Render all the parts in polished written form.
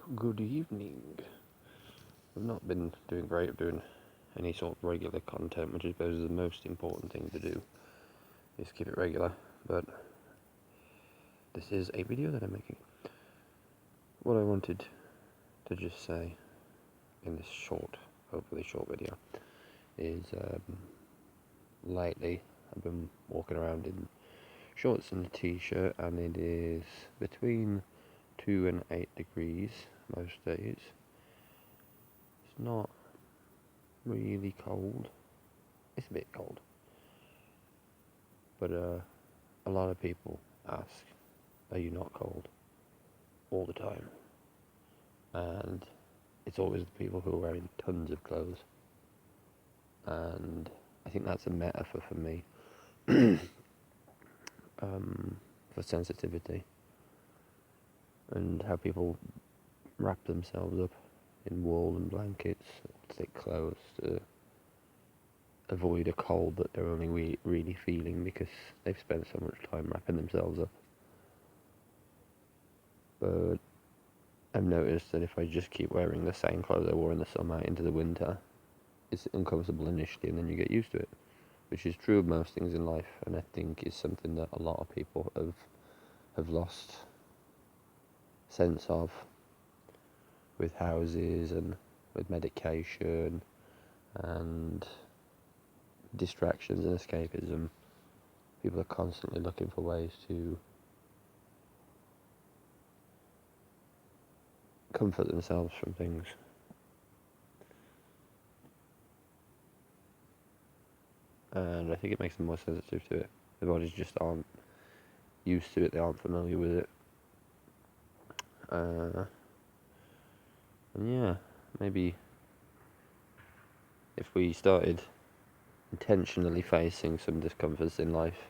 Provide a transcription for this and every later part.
Good evening. I've not been doing great at doing any sort of regular content, which I suppose is the most important thing to do, is keep it regular, but this is a video that I'm making. What I wanted to just say in this hopefully short video, is lately I've been walking around in shorts and a t-shirt, and it is between 2 and 8 degrees most days. It's not really cold. It's a bit cold. But a lot of people ask, are you not cold? All the time. And it's always the people who are wearing tons of clothes. And I think that's a metaphor for me. For sensitivity. And how people wrap themselves up in wool and blankets, thick clothes, to avoid a cold that they're only really feeling because they've spent so much time wrapping themselves up. But I've noticed that if I just keep wearing the same clothes I wore in the summer into the winter, it's uncomfortable initially and then you get used to it, which is true of most things in life, and I think is something that a lot of people have lost sense of with houses and with medication and distractions and escapism. People are constantly looking for ways to comfort themselves from things. And I think it makes them more sensitive to it. Their bodies just aren't used to it, they aren't familiar with it. And yeah, maybe if we started intentionally facing some discomforts in life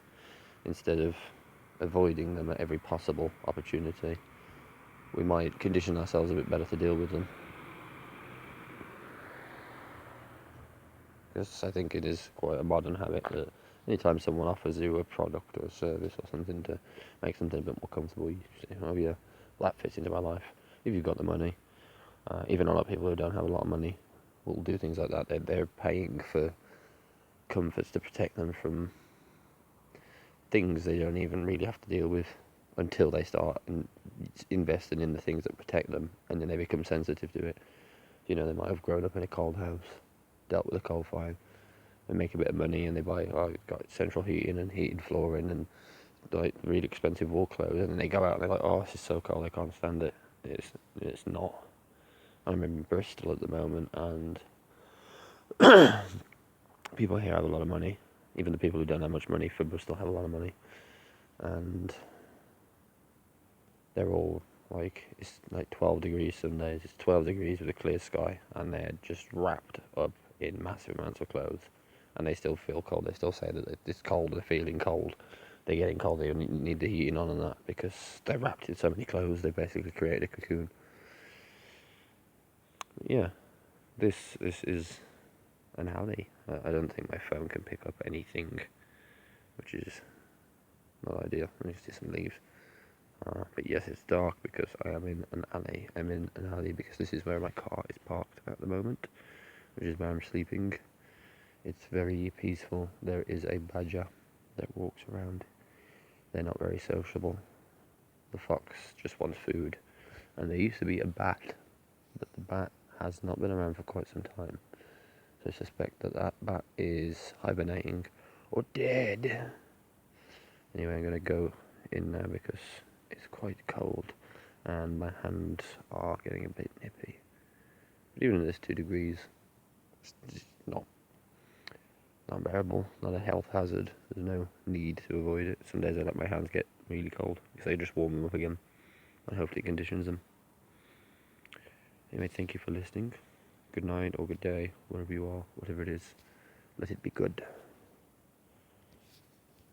instead of avoiding them at every possible opportunity, we might condition ourselves a bit better to deal with them. Because I think it is quite a modern habit that anytime someone offers you a product or a service or something to make something a bit more comfortable, you say, oh yeah, that fits into my life. If you've got the money, even a lot of people who don't have a lot of money will do things like that. They're paying for comforts to protect them from things they don't even really have to deal with until they start investing in the things that protect them, and then they become sensitive to it. You know, they might have grown up in a cold house, dealt with a cold fire, and make a bit of money, and they buy, got central heating and heated flooring and like really expensive wool clothes, and then they go out and they're like, oh, this is so cold, I can't stand it. It's not. I'm in Bristol at the moment, and people here have a lot of money. Even the people who don't have much money for Bristol have a lot of money, and they're all like, it's like 12 degrees some days. It's 12 degrees with a clear sky, and they're just wrapped up in massive amounts of clothes, and they still feel cold. They still say that it's cold, they're feeling cold, they're getting cold, they need the heating on and that, because they're wrapped in so many clothes. They've basically created a cocoon. Yeah, this is an alley. I don't think my phone can pick up anything, which is not ideal. Let me see some leaves. But yes, it's dark because I am in an alley. I'm in an alley because this is where my car is parked at the moment, which is where I'm sleeping. It's very peaceful. There is a badger that walks around. They're not very sociable. The fox just wants food. And there used to be a bat, but the bat has not been around for quite some time. So I suspect that bat is hibernating or dead. Anyway, I'm going to go in now because it's quite cold and my hands are getting a bit nippy. But even at this 2 degrees, it's just not bearable, not a health hazard. There's no need to avoid it. Some days I let my hands get really cold because they just warm them up again, and hopefully it conditions them. Anyway, thank you for listening. Good night or good day, wherever you are, whatever it is. Let it be good.